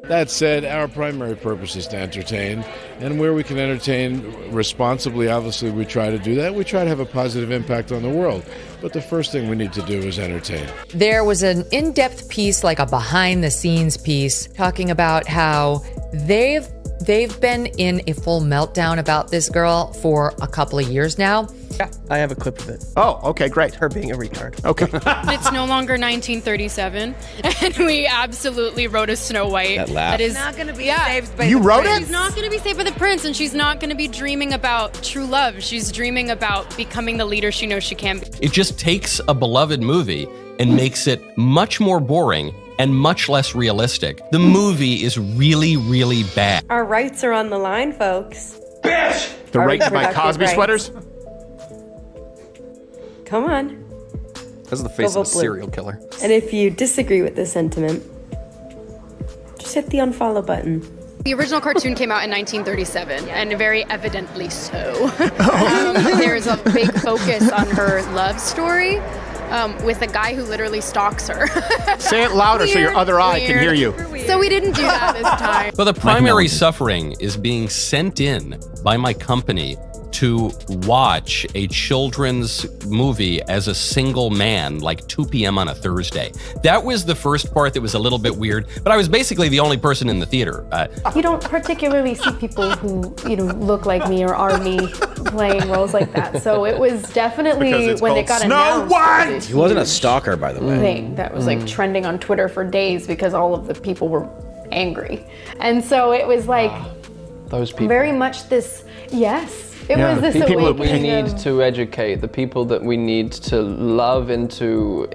That said, our primary purpose is to entertain, and where we can entertain responsibly, obviously we try to do that. We try to have a positive impact on the world, but the first thing we need to do is entertain. There was an in-depth piece, like a behind-the-scenes piece, talking about how they've been in a full meltdown about this girl for a couple of years now. Yeah, I have a clip of it. Oh, okay, great. Her being a retard. Okay. It's no longer 1937, and we absolutely wrote a Snow White. That laugh. That is not going to be saved by You the wrote prince. it? She's not going to be saved by the prince, and she's not going to be dreaming about true love. She's dreaming about becoming the leader she knows she can be. It just takes a beloved movie and makes it much more boring and much less realistic. The movie is really, really bad. Our rights are on the line, folks. The Our right to buy reproductive Cosby rights. sweaters? Come on. That's the face Go of a vote blue. serial killer. And if you disagree with this sentiment, just hit the unfollow button. The original cartoon came out in 1937, and very evidently so. There's a big focus on her love story with a guy who literally stalks her. Say it louder so your other eye can hear you. So we didn't do that this time. But the primary suffering is being sent in by my company to watch a children's movie as a single man, like 2 p.m. on a Thursday. That was the first part that was a little bit weird, but I was basically the only person in the theater. You don't particularly see people who, look like me or are me playing roles like that. So it was definitely, when it got announced, He wasn't a stalker, by the way. thing that was like trending on Twitter for days because all of the people were angry. And so it was like Those people. very much this, yes. It Yeah, was this people that We awakening need of- to educate the people that we need to love into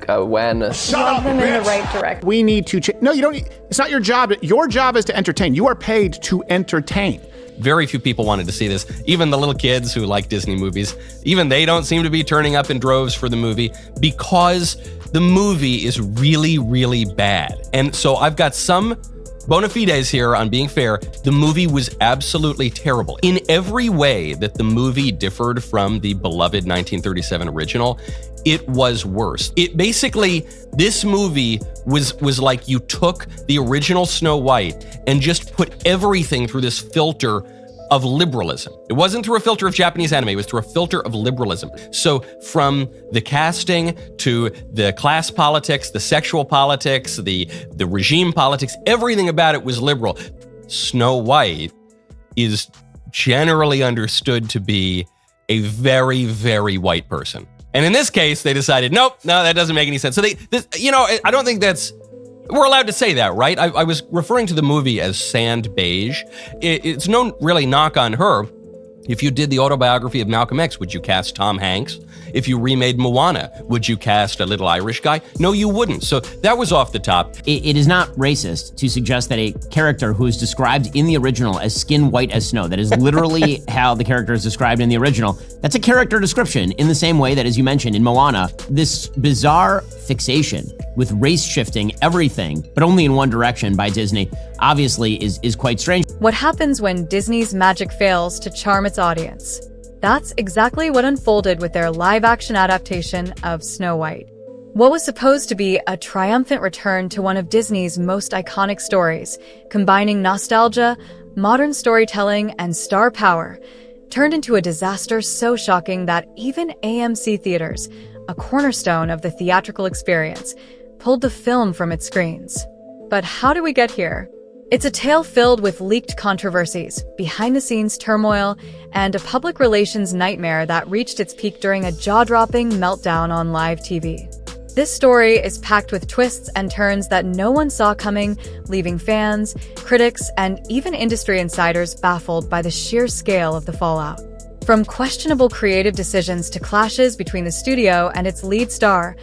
awareness. love them in the right direction. We need to No, you don't. It's not your job. Your job is to entertain. You are paid to entertain. Very few people wanted to see this. Even the little kids who like Disney movies, even they don't seem to be turning up in droves for the movie because the movie is really, really bad. And so I've got some bona fides here on being fair. The movie was absolutely terrible. In every way that the movie differed from the beloved 1937 original, it was worse. It basically, this movie was like you took the original Snow White and just put everything through this filter of liberalism. It wasn't through a filter of Japanese anime, it was through a filter of liberalism. So from the casting to the class politics, the sexual politics, the regime politics, everything about it was liberal. Snow White is generally understood to be a very, very white person. And in this case, they decided, nope, no, that doesn't make any sense. So I don't think we're allowed to say that, right? I was referring to the movie as sand beige. It's no really knock on her. If you did the autobiography of Malcolm X, would you cast Tom Hanks? If you remade Moana, would you cast a little Irish guy? No, you wouldn't. So that was off the top. It is not racist to suggest that a character who is described in the original as skin white as snow, that is literally how the character is described in the original, that's a character description in the same way that, as you mentioned in Moana, this bizarre fixation with race shifting everything, but only in one direction by Disney, obviously is quite strange. What happens when Disney's magic fails to charm its audience? That's exactly what unfolded with their live-action adaptation of Snow White. What was supposed to be a triumphant return to one of Disney's most iconic stories, combining nostalgia, modern storytelling, and star power, turned into a disaster so shocking that even AMC theaters, a cornerstone of the theatrical experience, pulled the film from its screens. But how did we get here? It's a tale filled with leaked controversies, behind-the-scenes turmoil, and a public relations nightmare that reached its peak during a jaw-dropping meltdown on live TV. This story is packed with twists and turns that no one saw coming, leaving fans, critics, and even industry insiders baffled by the sheer scale of the fallout. From questionable creative decisions to clashes between the studio and its lead star,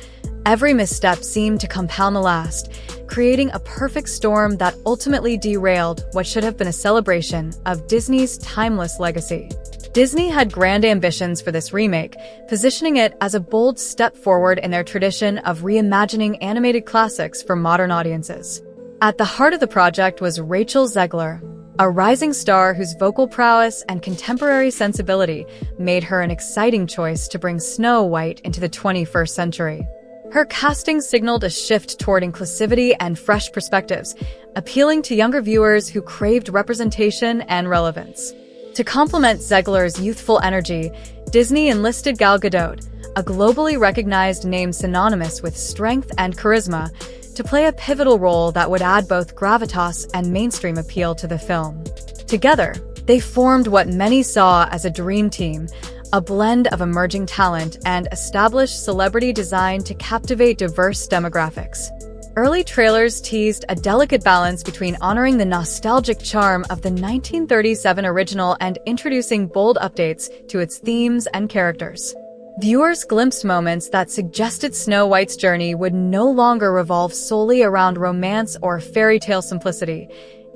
every misstep seemed to compound the last, creating a perfect storm that ultimately derailed what should have been a celebration of Disney's timeless legacy. Disney had grand ambitions for this remake, positioning it as a bold step forward in their tradition of reimagining animated classics for modern audiences. At the heart of the project was Rachel Zegler, a rising star whose vocal prowess and contemporary sensibility made her an exciting choice to bring Snow White into the 21st century. Her casting signaled a shift toward inclusivity and fresh perspectives, appealing to younger viewers who craved representation and relevance. To complement Zegler's youthful energy, Disney enlisted Gal Gadot, a globally recognized name synonymous with strength and charisma, to play a pivotal role that would add both gravitas and mainstream appeal to the film. Together, they formed what many saw as a dream team, a blend of emerging talent and established celebrity designed to captivate diverse demographics. Early trailers teased a delicate balance between honoring the nostalgic charm of the 1937 original and introducing bold updates to its themes and characters. Viewers glimpsed moments that suggested Snow White's journey would no longer revolve solely around romance or fairy tale simplicity.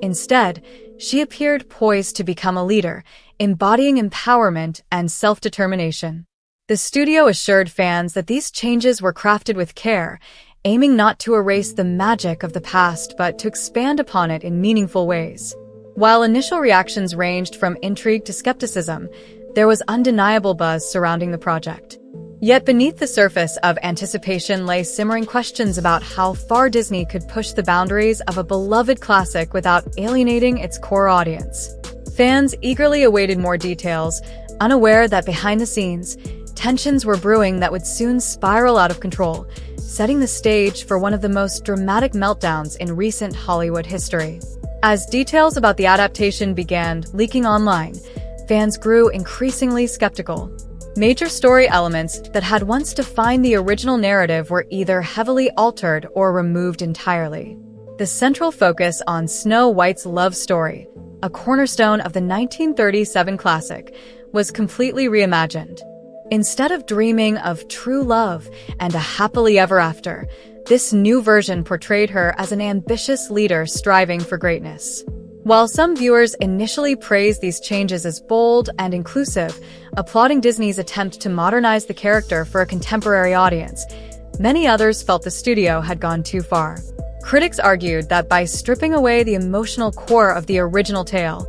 Instead, she appeared poised to become a leader, embodying empowerment and self-determination. The studio assured fans that these changes were crafted with care, aiming not to erase the magic of the past but to expand upon it in meaningful ways. While initial reactions ranged from intrigue to skepticism, there was undeniable buzz surrounding the project. Yet beneath the surface of anticipation lay simmering questions about how far Disney could push the boundaries of a beloved classic without alienating its core audience. Fans eagerly awaited more details, unaware that behind the scenes, tensions were brewing that would soon spiral out of control, setting the stage for one of the most dramatic meltdowns in recent Hollywood history. As details about the adaptation began leaking online, fans grew increasingly skeptical. Major story elements that had once defined the original narrative were either heavily altered or removed entirely. The central focus on Snow White's love story, a cornerstone of the 1937 classic, was completely reimagined. Instead of dreaming of true love and a happily ever after, this new version portrayed her as an ambitious leader striving for greatness. While some viewers initially praised these changes as bold and inclusive, applauding Disney's attempt to modernize the character for a contemporary audience, many others felt the studio had gone too far. Critics argued that by stripping away the emotional core of the original tale,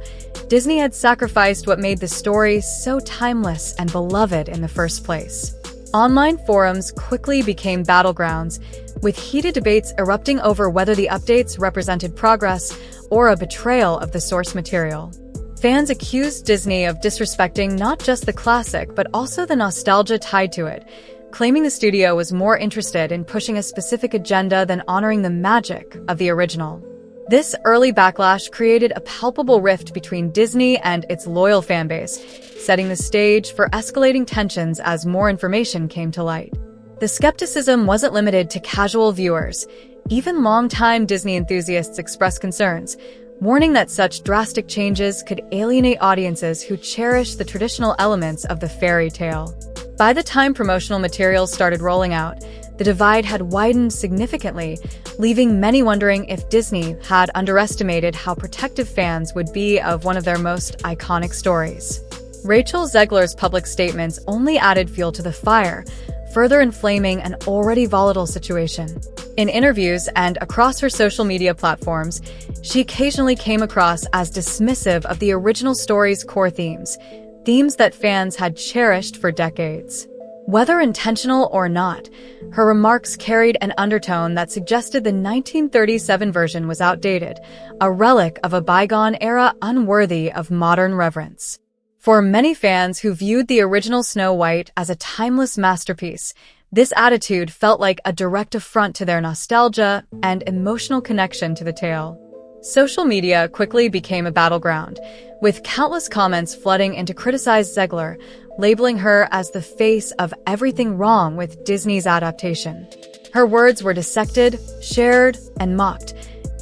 Disney had sacrificed what made the story so timeless and beloved in the first place. Online forums quickly became battlegrounds, with heated debates erupting over whether the updates represented progress or a betrayal of the source material. Fans accused Disney of disrespecting not just the classic but also the nostalgia tied to it, claiming the studio was more interested in pushing a specific agenda than honoring the magic of the original. This early backlash created a palpable rift between Disney and its loyal fanbase, setting the stage for escalating tensions as more information came to light. The skepticism wasn't limited to casual viewers. Even longtime Disney enthusiasts expressed concerns, warning that such drastic changes could alienate audiences who cherish the traditional elements of the fairy tale. By the time promotional materials started rolling out, the divide had widened significantly, leaving many wondering if Disney had underestimated how protective fans would be of one of their most iconic stories. Rachel Zegler's public statements only added fuel to the fire, further inflaming an already volatile situation. In interviews and across her social media platforms, she occasionally came across as dismissive of the original story's core themes that fans had cherished for decades. Whether intentional or not, her remarks carried an undertone that suggested the 1937 version was outdated, a relic of a bygone era unworthy of modern reverence. For many fans who viewed the original Snow White as a timeless masterpiece, this attitude felt like a direct affront to their nostalgia and emotional connection to the tale. Social media quickly became a battleground, with countless comments flooding in to criticize Zegler, labeling her as the face of everything wrong with Disney's adaptation. Her words were dissected, shared, and mocked,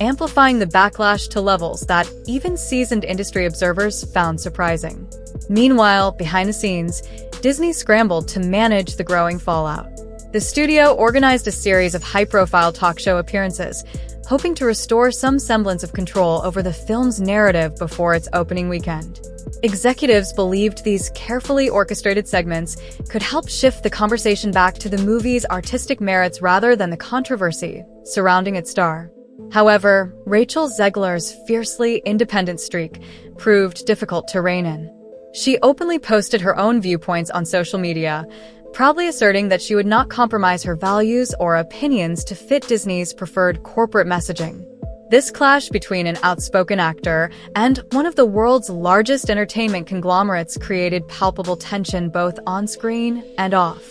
amplifying the backlash to levels that even seasoned industry observers found surprising. Meanwhile, behind the scenes, Disney scrambled to manage the growing fallout. The studio organized a series of high-profile talk show appearances, hoping to restore some semblance of control over the film's narrative before its opening weekend. Executives believed these carefully orchestrated segments could help shift the conversation back to the movie's artistic merits rather than the controversy surrounding its star. However, Rachel Zegler's fiercely independent streak proved difficult to rein in. She openly posted her own viewpoints on social media, proudly asserting that she would not compromise her values or opinions to fit Disney's preferred corporate messaging. This clash between an outspoken actor and one of the world's largest entertainment conglomerates created palpable tension both on-screen and off.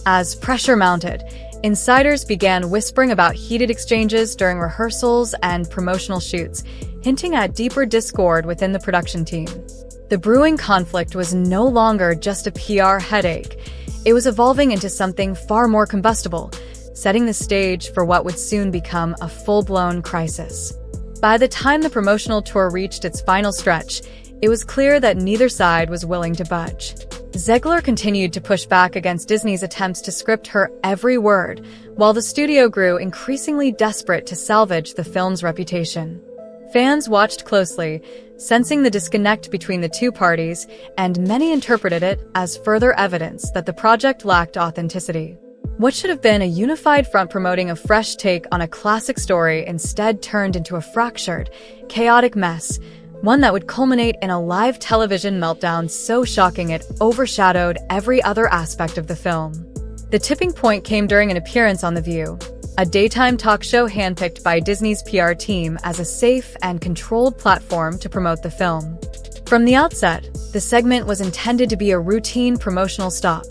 As pressure mounted, insiders began whispering about heated exchanges during rehearsals and promotional shoots, hinting at deeper discord within the production team. The brewing conflict was no longer just a PR headache. It was evolving into something far more combustible, setting the stage for what would soon become a full-blown crisis. By the time the promotional tour reached its final stretch, it was clear that neither side was willing to budge. Zegler continued to push back against Disney's attempts to script her every word, while the studio grew increasingly desperate to salvage the film's reputation. Fans watched closely, sensing the disconnect between the two parties, and many interpreted it as further evidence that the project lacked authenticity. What should have been a unified front promoting a fresh take on a classic story instead turned into a fractured, chaotic mess, one that would culminate in a live television meltdown so shocking it overshadowed every other aspect of the film. The tipping point came during an appearance on The View, a daytime talk show handpicked by Disney's PR team as a safe and controlled platform to promote the film. From the outset, the segment was intended to be a routine promotional stop,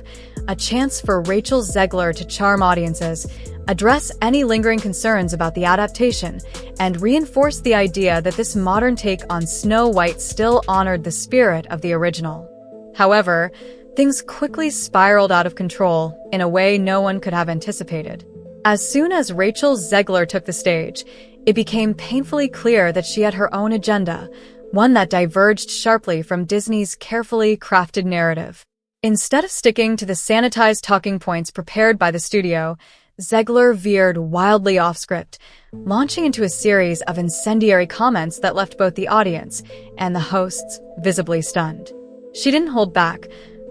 a chance for Rachel Zegler to charm audiences, address any lingering concerns about the adaptation, and reinforce the idea that this modern take on Snow White still honored the spirit of the original. However, things quickly spiraled out of control in a way no one could have anticipated. As soon as Rachel Zegler took the stage, it became painfully clear that she had her own agenda, one that diverged sharply from Disney's carefully crafted narrative. Instead of sticking to the sanitized talking points prepared by the studio, Zegler veered wildly off script, launching into a series of incendiary comments that left both the audience and the hosts visibly stunned. She didn't hold back,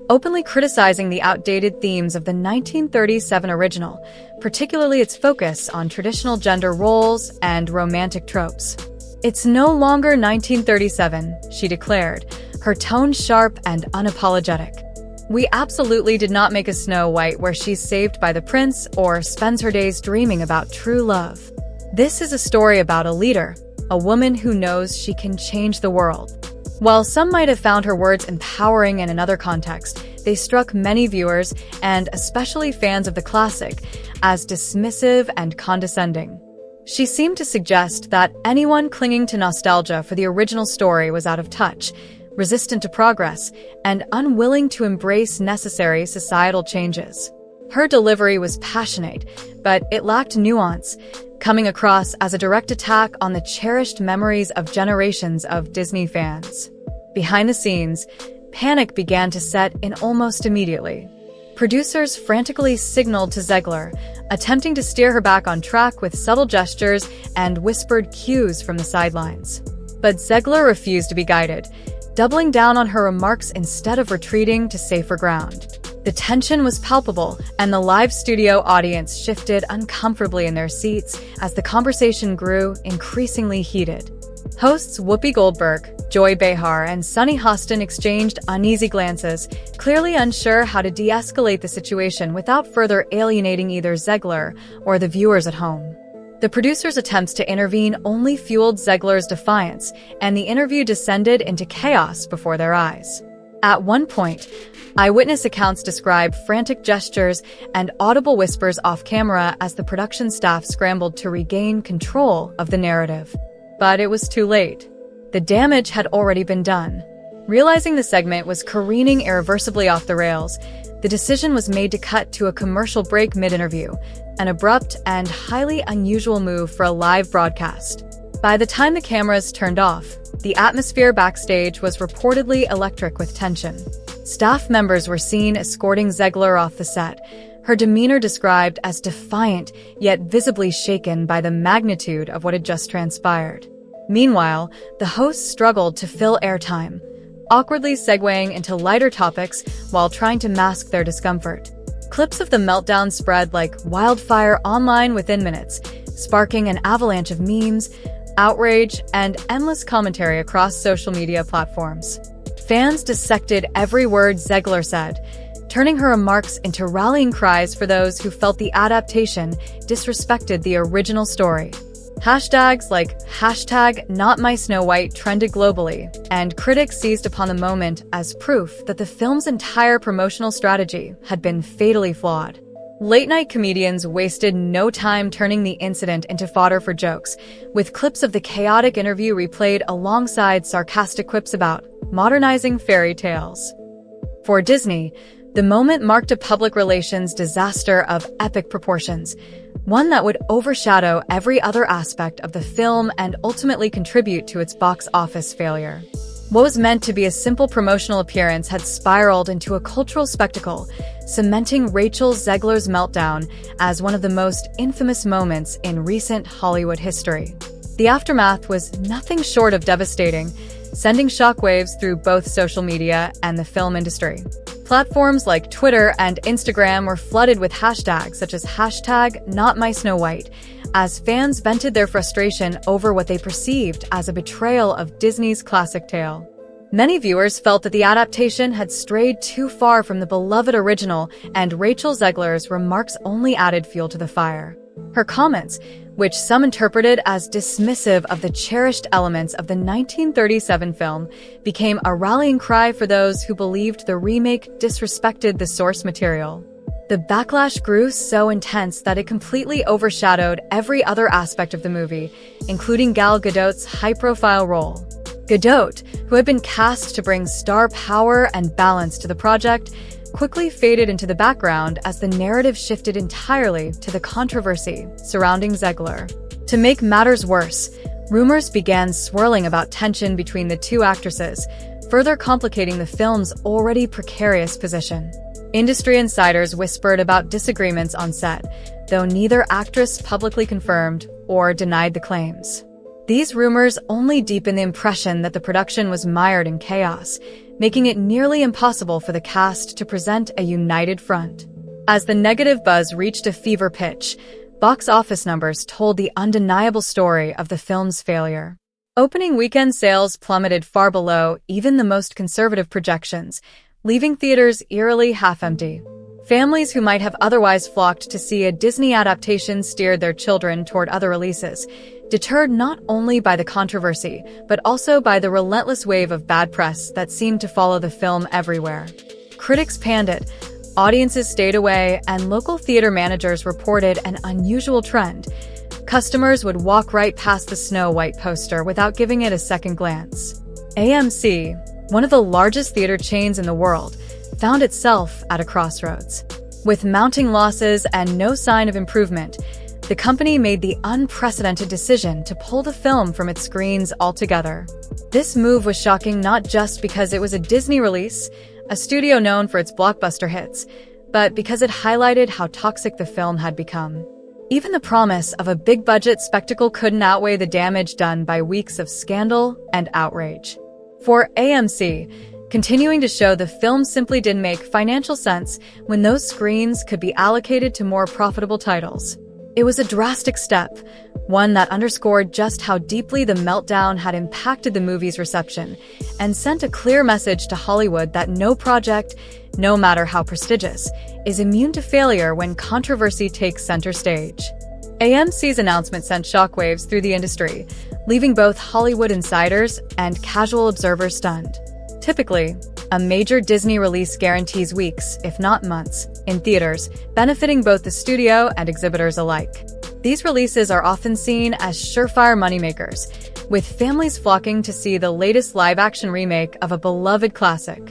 openly criticizing the outdated themes of the 1937 original, particularly its focus on traditional gender roles and romantic tropes. "It's no longer 1937, she declared, her tone sharp and unapologetic. "We absolutely did not make a Snow White where she's saved by the prince or spends her days dreaming about true love. This is a story about a leader, a woman who knows she can change the world." While some might have found her words empowering in another context, they struck many viewers, and especially fans of the classic, as dismissive and condescending. She seemed to suggest that anyone clinging to nostalgia for the original story was out of touch, resistant to progress, and unwilling to embrace necessary societal changes. Her delivery was passionate, but it lacked nuance, coming across as a direct attack on the cherished memories of generations of Disney fans. Behind the scenes, panic began to set in almost immediately. Producers frantically signaled to Zegler, attempting to steer her back on track with subtle gestures and whispered cues from the sidelines. But Zegler refused to be guided, doubling down on her remarks instead of retreating to safer ground. The tension was palpable, and the live studio audience shifted uncomfortably in their seats as the conversation grew increasingly heated. Hosts Whoopi Goldberg, Joy Behar, and Sunny Hostin exchanged uneasy glances, clearly unsure how to de-escalate the situation without further alienating either Zegler or the viewers at home. The producers' attempts to intervene only fueled Zegler's defiance, and the interview descended into chaos before their eyes. At one point, eyewitness accounts describe frantic gestures and audible whispers off-camera as the production staff scrambled to regain control of the narrative. But it was too late. The damage had already been done. Realizing the segment was careening irreversibly off the rails, the decision was made to cut to a commercial break mid-interview, an abrupt and highly unusual move for a live broadcast. By the time the cameras turned off, the atmosphere backstage was reportedly electric with tension. Staff members were seen escorting Zegler off the set, her demeanor described as defiant yet visibly shaken by the magnitude of what had just transpired. Meanwhile, the hosts struggled to fill airtime, awkwardly segueing into lighter topics while trying to mask their discomfort. Clips of the meltdown spread like wildfire online within minutes, sparking an avalanche of memes, outrage, and endless commentary across social media platforms. Fans dissected every word Zegler said, turning her remarks into rallying cries for those who felt the adaptation disrespected the original story. Hashtags like #NotMySnowWhite trended globally, and critics seized upon the moment as proof that the film's entire promotional strategy had been fatally flawed. Late-night comedians wasted no time turning the incident into fodder for jokes, with clips of the chaotic interview replayed alongside sarcastic quips about modernizing fairy tales. For Disney, the moment marked a public relations disaster of epic proportions, one that would overshadow every other aspect of the film and ultimately contribute to its box office failure. What was meant to be a simple promotional appearance had spiraled into a cultural spectacle, cementing Rachel Zegler's meltdown as one of the most infamous moments in recent Hollywood history. The aftermath was nothing short of devastating, sending shockwaves through both social media and the film industry. Platforms like Twitter and Instagram were flooded with hashtags such as #NotMySnowWhite, as fans vented their frustration over what they perceived as a betrayal of Disney's classic tale. Many viewers felt that the adaptation had strayed too far from the beloved original, and Rachel Zegler's remarks only added fuel to the fire. Her comments, which some interpreted as dismissive of the cherished elements of the 1937 film, became a rallying cry for those who believed the remake disrespected the source material. The backlash grew so intense that it completely overshadowed every other aspect of the movie, including Gal Gadot's high-profile role. Gadot, who had been cast to bring star power and balance to the project, quickly faded into the background as the narrative shifted entirely to the controversy surrounding Zegler. To make matters worse, rumors began swirling about tension between the two actresses, further complicating the film's already precarious position. Industry insiders whispered about disagreements on set, though neither actress publicly confirmed or denied the claims. These rumors only deepened the impression that the production was mired in chaos, making it nearly impossible for the cast to present a united front. As the negative buzz reached a fever pitch, box office numbers told the undeniable story of the film's failure. Opening weekend sales plummeted far below even the most conservative projections, leaving theaters eerily half-empty. Families who might have otherwise flocked to see a Disney adaptation steered their children toward other releases, deterred not only by the controversy, but also by the relentless wave of bad press that seemed to follow the film everywhere. Critics panned it, audiences stayed away, and local theater managers reported an unusual trend. Customers would walk right past the Snow White poster without giving it a second glance. AMC, one of the largest theater chains in the world, found itself at a crossroads. With mounting losses and no sign of improvement, the company made the unprecedented decision to pull the film from its screens altogether. This move was shocking not just because it was a Disney release, a studio known for its blockbuster hits, but because it highlighted how toxic the film had become. Even the promise of a big-budget spectacle couldn't outweigh the damage done by weeks of scandal and outrage. For AMC, continuing to show the film simply didn't make financial sense when those screens could be allocated to more profitable titles. It was a drastic step, one that underscored just how deeply the meltdown had impacted the movie's reception, and sent a clear message to Hollywood that no project, no matter how prestigious, is immune to failure when controversy takes center stage. AMC's announcement sent shockwaves through the industry, leaving both Hollywood insiders and casual observers stunned. Typically, a major Disney release guarantees weeks, if not months, in theaters, benefiting both the studio and exhibitors alike. These releases are often seen as surefire moneymakers, with families flocking to see the latest live-action remake of a beloved classic.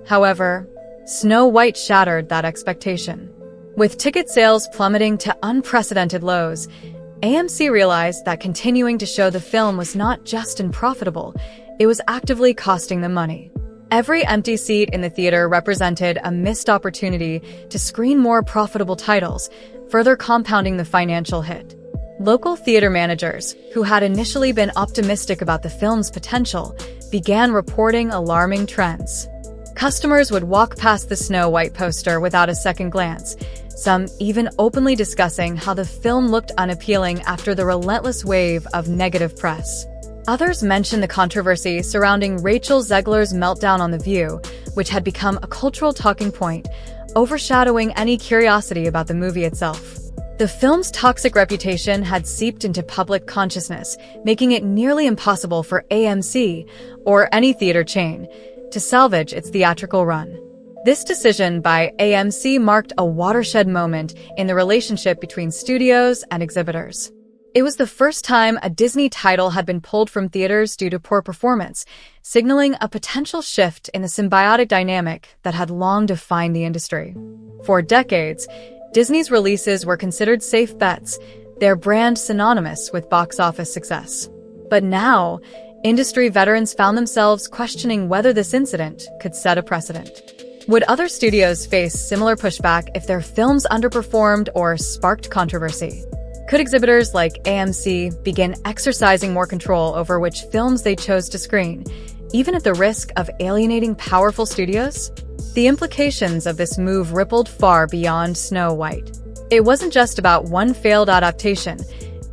However, Snow White shattered that expectation. With ticket sales plummeting to unprecedented lows, AMC realized that continuing to show the film was not just unprofitable, it was actively costing them money. Every empty seat in the theater represented a missed opportunity to screen more profitable titles, further compounding the financial hit. Local theater managers, who had initially been optimistic about the film's potential, began reporting alarming trends. Customers would walk past the Snow White poster without a second glance, some even openly discussing how the film looked unappealing after the relentless wave of negative press. Others mentioned the controversy surrounding Rachel Zegler's meltdown on The View, which had become a cultural talking point, overshadowing any curiosity about the movie itself. The film's toxic reputation had seeped into public consciousness, making it nearly impossible for AMC, or any theater chain, to salvage its theatrical run. This decision by AMC marked a watershed moment in the relationship between studios and exhibitors. It was the first time a Disney title had been pulled from theaters due to poor performance, signaling a potential shift in the symbiotic dynamic that had long defined the industry. For decades, Disney's releases were considered safe bets, their brand synonymous with box office success. But now, industry veterans found themselves questioning whether this incident could set a precedent. Would other studios face similar pushback if their films underperformed or sparked controversy? Could exhibitors like AMC begin exercising more control over which films they chose to screen, even at the risk of alienating powerful studios? The implications of this move rippled far beyond Snow White. It wasn't just about one failed adaptation,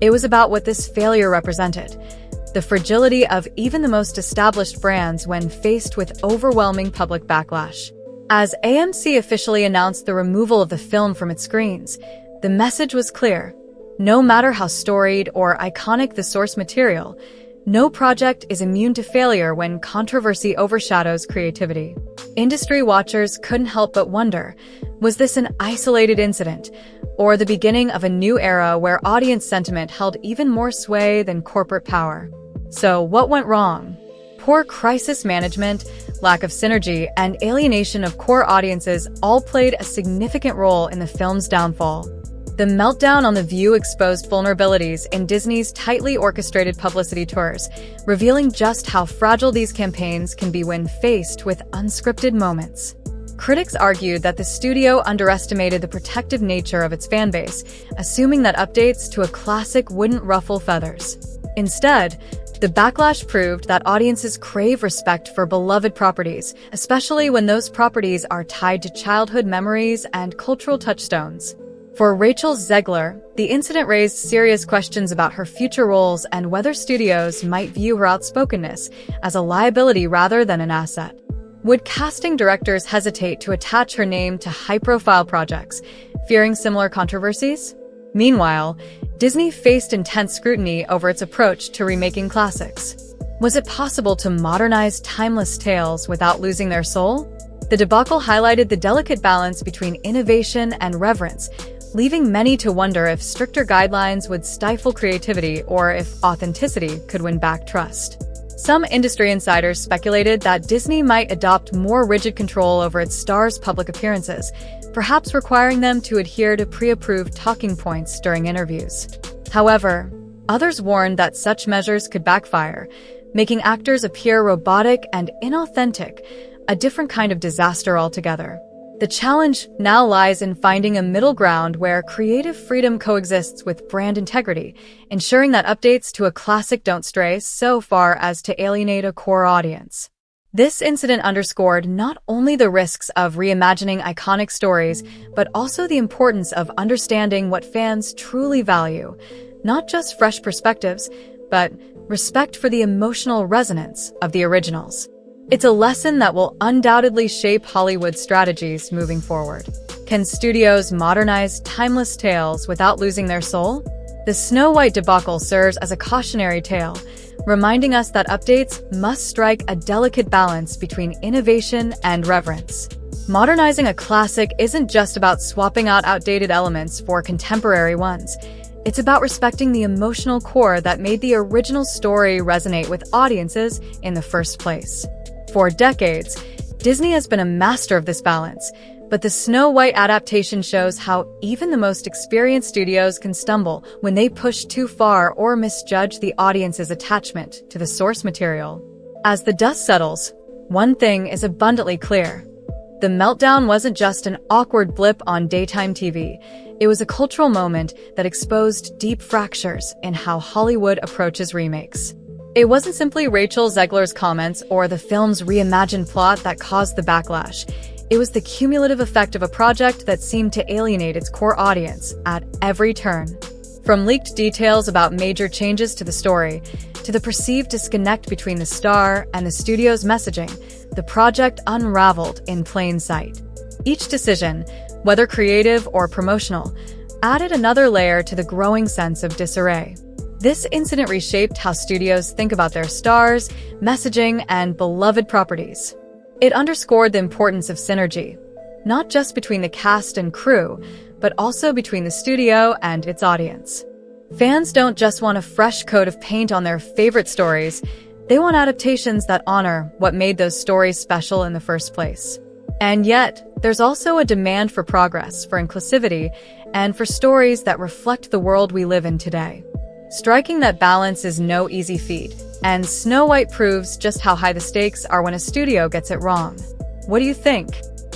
it was about what this failure represented: the fragility of even the most established brands when faced with overwhelming public backlash. As AMC officially announced the removal of the film from its screens, the message was clear. No matter how storied or iconic the source material, no project is immune to failure when controversy overshadows creativity. Industry watchers couldn't help but wonder, was this an isolated incident, or the beginning of a new era where audience sentiment held even more sway than corporate power? So what went wrong? Poor crisis management, lack of synergy, and alienation of core audiences all played a significant role in the film's downfall. The meltdown on The View exposed vulnerabilities in Disney's tightly orchestrated publicity tours, revealing just how fragile these campaigns can be when faced with unscripted moments. Critics argued that the studio underestimated the protective nature of its fanbase, assuming that updates to a classic wouldn't ruffle feathers. Instead, the backlash proved that audiences crave respect for beloved properties, especially when those properties are tied to childhood memories and cultural touchstones. For Rachel Zegler, the incident raised serious questions about her future roles and whether studios might view her outspokenness as a liability rather than an asset. Would casting directors hesitate to attach her name to high-profile projects, fearing similar controversies? Meanwhile, Disney faced intense scrutiny over its approach to remaking classics. Was it possible to modernize timeless tales without losing their soul? The debacle highlighted the delicate balance between innovation and reverence, leaving many to wonder if stricter guidelines would stifle creativity or if authenticity could win back trust. Some industry insiders speculated that Disney might adopt more rigid control over its stars' public appearances, perhaps requiring them to adhere to pre-approved talking points during interviews. However, others warned that such measures could backfire, making actors appear robotic and inauthentic, a different kind of disaster altogether. The challenge now lies in finding a middle ground where creative freedom coexists with brand integrity, ensuring that updates to a classic don't stray so far as to alienate a core audience. This incident underscored not only the risks of reimagining iconic stories, but also the importance of understanding what fans truly value, not just fresh perspectives, but respect for the emotional resonance of the originals. It's a lesson that will undoubtedly shape Hollywood's strategies moving forward. Can studios modernize timeless tales without losing their soul? The Snow White debacle serves as a cautionary tale, reminding us that updates must strike a delicate balance between innovation and reverence. Modernizing a classic isn't just about swapping out outdated elements for contemporary ones. It's about respecting the emotional core that made the original story resonate with audiences in the first place. For decades, Disney has been a master of this balance, but the Snow White adaptation shows how even the most experienced studios can stumble when they push too far or misjudge the audience's attachment to the source material. As the dust settles, one thing is abundantly clear. The meltdown wasn't just an awkward blip on daytime TV. It was a cultural moment that exposed deep fractures in how Hollywood approaches remakes. It wasn't simply Rachel Zegler's comments or the film's reimagined plot that caused the backlash. It was the cumulative effect of a project that seemed to alienate its core audience at every turn. From leaked details about major changes to the story, to the perceived disconnect between the star and the studio's messaging, the project unraveled in plain sight. Each decision, whether creative or promotional, added another layer to the growing sense of disarray. This incident reshaped how studios think about their stars, messaging, and beloved properties. It underscored the importance of synergy, not just between the cast and crew, but also between the studio and its audience. Fans don't just want a fresh coat of paint on their favorite stories, they want adaptations that honor what made those stories special in the first place. And yet, there's also a demand for progress, for inclusivity, and for stories that reflect the world we live in today. Striking that balance is no easy feat, and Snow White proves just how high the stakes are when a studio gets it wrong. What do you think?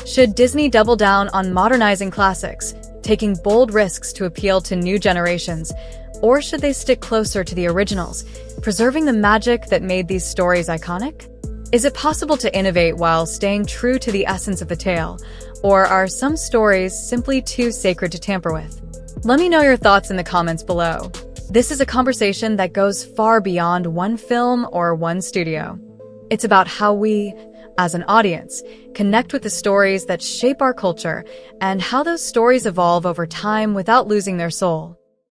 Should Disney double down on modernizing classics, taking bold risks to appeal to new generations, or should they stick closer to the originals, preserving the magic that made these stories iconic? Is it possible to innovate while staying true to the essence of the tale, or are some stories simply too sacred to tamper with? Let me know your thoughts in the comments below. This is a conversation that goes far beyond one film or one studio. It's about how we, as an audience, connect with the stories that shape our culture and how those stories evolve over time without losing their soul.